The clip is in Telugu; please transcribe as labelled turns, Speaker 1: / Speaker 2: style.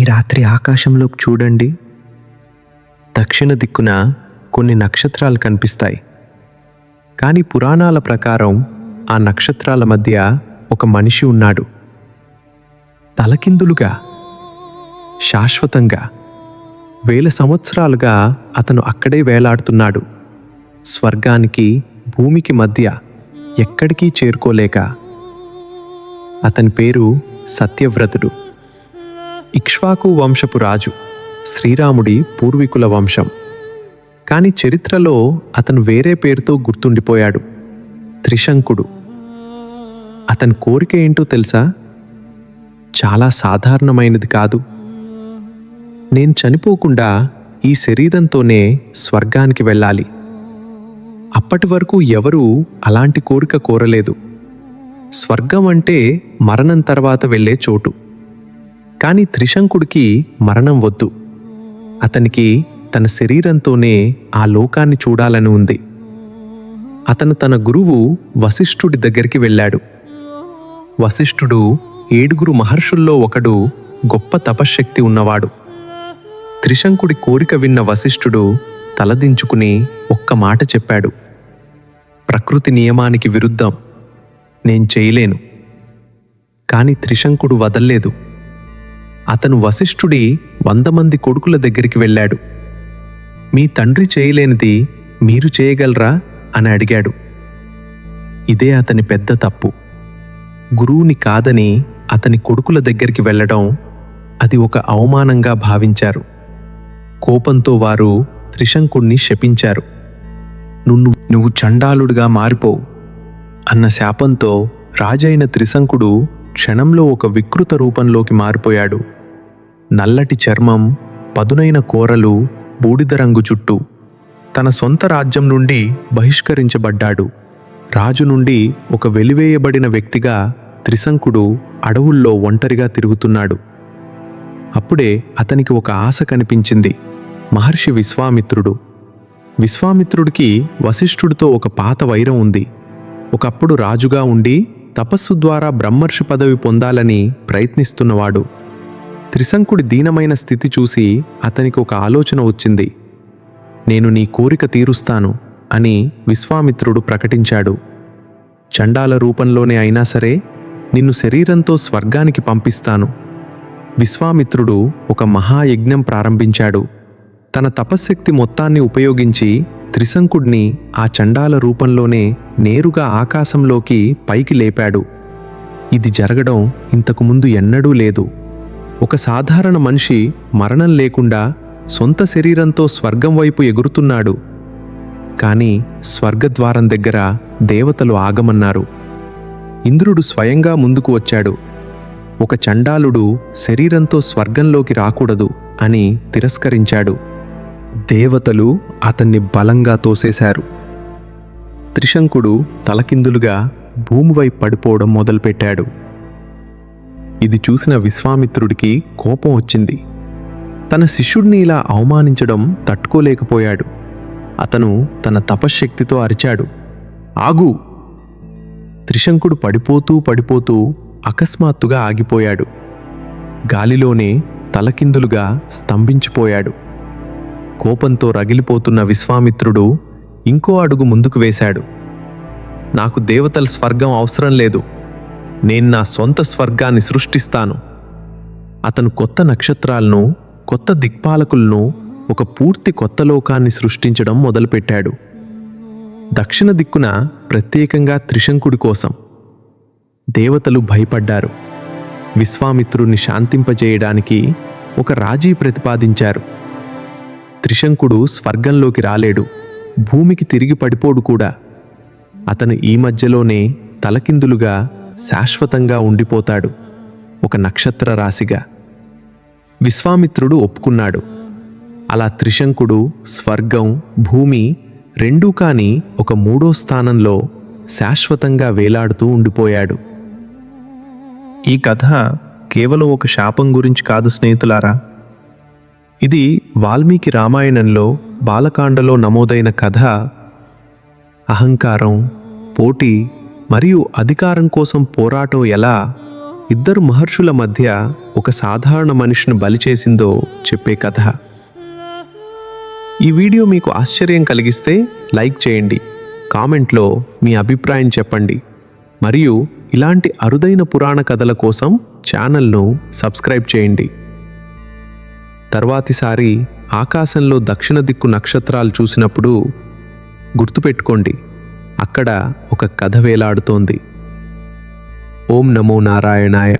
Speaker 1: రాత్రి ఆకాశంలోకి చూడండి. దక్షిణ దిక్కున కొన్ని నక్షత్రాలు కనిపిస్తాయి. కానీ పురాణాల ప్రకారం ఆ నక్షత్రాల మధ్య ఒక మనిషి ఉన్నాడు. తలకిందులుగా, శాశ్వతంగా, 1000 సంవత్సరాలుగా అతను అక్కడే వేలాడుతున్నాడు. స్వర్గానికి భూమికి మధ్య ఎక్కడికి చేరుకోలేక. అతని పేరు సత్యవ్రతుడు. ఇక్ష్వాకు వంశపు రాజు, శ్రీరాముడి పూర్వీకుల వంశం. కానీ చరిత్రలో అతను వేరే పేరుతో గుర్తుండిపోయాడు, త్రిశంకుడు. అతని కోరిక ఏంటో తెలుసా? చాలా సాధారణమైనది కాదు. నేను చనిపోకుండా ఈ శరీరంతోనే స్వర్గానికి వెళ్ళాలి. అప్పటి వరకు ఎవరూ అలాంటి కోరిక కోరలేదు. స్వర్గం అంటే మరణం తర్వాత వెళ్ళే చోటు. కానీ త్రిశంకుడికి మరణం వద్దు. అతనికి తన శరీరంతోనే ఆ లోకాన్ని చూడాలని ఉంది. అతను తన గురువు వశిష్ఠుడి దగ్గరికి వెళ్ళాడు. వశిష్ఠుడు 7 మహర్షుల్లో ఒకడు, గొప్ప తపశ్శక్తి ఉన్నవాడు. త్రిశంకుడి కోరిక విన్న వశిష్ఠుడు తలదించుకుని ఒక్క మాట చెప్పాడు: ప్రకృతి నియమానికి విరుద్ధం, నేను చేయలేను. కాని త్రిశంకుడు వదల్లేదు. అతను వశిష్ఠుడి 100 మంది కొడుకుల దగ్గరికి వెళ్ళాడు. మీ తండ్రి చేయలేనిది మీరు చేయగలరా అని అడిగాడు. ఇదే అతని పెద్ద తప్పు. గురువుని కాదని అతని కొడుకుల దగ్గరికి వెళ్ళడం, అది ఒక అవమానంగా భావించారు. కోపంతో వారు త్రిశంకుణ్ణి శపించారు. నువ్వు చండాలుడిగా మారిపోవు అన్న శాపంతో రాజైన త్రిశంకుడు క్షణంలో ఒక వికృత రూపంలోకి మారిపోయాడు. నల్లటి చర్మం, పదునైన కోరలు, బూడిద రంగు జుట్టు. తన సొంత రాజ్యం నుండి బహిష్కరించబడ్డాడు. రాజు నుండి ఒక వెలివేయబడిన వ్యక్తిగా త్రిశంకుడు అడవుల్లో ఒంటరిగా తిరుగుతున్నాడు. అప్పుడే అతనికి ఒక ఆశ కనిపించింది. మహర్షి విశ్వామిత్రుడు. విశ్వామిత్రుడికి వశిష్ఠుడితో ఒక పాత వైరం ఉంది. ఒకప్పుడు రాజుగా ఉండి తపస్సు ద్వారా బ్రహ్మర్షి పదవి పొందాలని ప్రయత్నిస్తున్నవాడు. త్రిశంకుడి దీనమైన స్థితి చూసి అతనికి ఒక ఆలోచన వచ్చింది. నేను నీ కోరిక తీరుస్తాను అని విశ్వామిత్రుడు ప్రకటించాడు. చండాల రూపంలోనే అయినా సరే నిన్ను శరీరంతో స్వర్గానికి పంపిస్తాను. విశ్వామిత్రుడు ఒక మహాయజ్ఞం ప్రారంభించాడు. తన తపశ్శక్తి మొత్తాన్ని ఉపయోగించి త్రిశంకుడిని ఆ చండాల రూపంలోనే నేరుగా ఆకాశంలోకి పైకి లేపాడు. ఇది జరగడం ఇంతకుముందు ఎన్నడూ లేదు. ఒక సాధారణ మనిషి మరణం లేకుండా సొంత శరీరంతో స్వర్గం వైపు ఎగురుతున్నాడు. కానీ స్వర్గద్వారం దగ్గర దేవతలు ఆగమన్నారు. ఇంద్రుడు స్వయంగా ముందుకు వచ్చాడు. ఒక చండాలుడు శరీరంతో స్వర్గంలోకి రాకూడదు అని తిరస్కరించాడు. దేవతలు అతన్ని బలంగా తోసేశారు. త్రిశంకుడు తలకిందులుగా భూమివైపు పడిపోవడం మొదలుపెట్టాడు. ఇది చూసిన విశ్వామిత్రుడికి కోపం వచ్చింది. తన శిష్యుడిని ఇలా అవమానించడం తట్టుకోలేకపోయాడు. అతను తన తపశ్శక్తితో అరిచాడు, ఆగు! త్రిశంకుడు పడిపోతూ అకస్మాత్తుగా ఆగిపోయాడు. గాలిలోనే తలకిందులుగా స్తంభించిపోయాడు. కోపంతో రగిలిపోతున్న విశ్వామిత్రుడు ఇంకో అడుగు ముందుకు వేశాడు. నాకు దేవతల స్వర్గం అవసరం లేదు. నేను నా సొంత స్వర్గాన్ని సృష్టిస్తాను. అతను కొత్త నక్షత్రాలను, కొత్త దిక్పాలకులను, ఒక పూర్తి కొత్త లోకాన్ని సృష్టించడం మొదలుపెట్టాడు. దక్షిణ దిక్కున ప్రత్యేకంగా త్రిశంకుడి కోసం. దేవతలు భయపడ్డారు. విశ్వామిత్రుణ్ణి శాంతింపజేయడానికి ఒక రాజీ ప్రతిపాదించారు. త్రిశంకుడు స్వర్గంలోకి రాలేడు, భూమికి తిరిగి పడిపోడు కూడా. అతను ఈ మధ్యలోనే తలకిందులుగా శాశ్వతంగా ఉండిపోతాడు, ఒక నక్షత్ర రాశిగా. విశ్వామిత్రుడు ఒప్పుకున్నాడు. అలా త్రిశంకుడు స్వర్గం, భూమి రెండూ కాని ఒక 3వ స్థానంలో శాశ్వతంగా వేలాడుతూ ఉండిపోయాడు. ఈ కథ కేవలం ఒక శాపం గురించి కాదు స్నేహితులారా. ఇది వాల్మీకి రామాయణంలో బాలకాండలో నమోదైన కథ. అహంకారం, పోటీ మరియు అధికారం కోసం పోరాటం ఎలా ఇద్దరు మహర్షుల మధ్య ఒక సాధారణ మనిషిని బలి చేసిందో చెప్పే కథ. ఈ వీడియో మీకు ఆశ్చర్యం కలిగిస్తే లైక్ చేయండి, కామెంట్లో మీ అభిప్రాయం చెప్పండి, మరియు ఇలాంటి అరుదైన పురాణ కథల కోసం ఛానల్ను సబ్స్క్రైబ్ చేయండి. తర్వాతిసారి ఆకాశంలో దక్షిణ దిక్కు నక్షత్రాలు చూసినప్పుడు గుర్తుపెట్టుకోండి, అక్కడ ఒక కథ వేలాడుతోంది. ఓం నమో నారాయణాయ.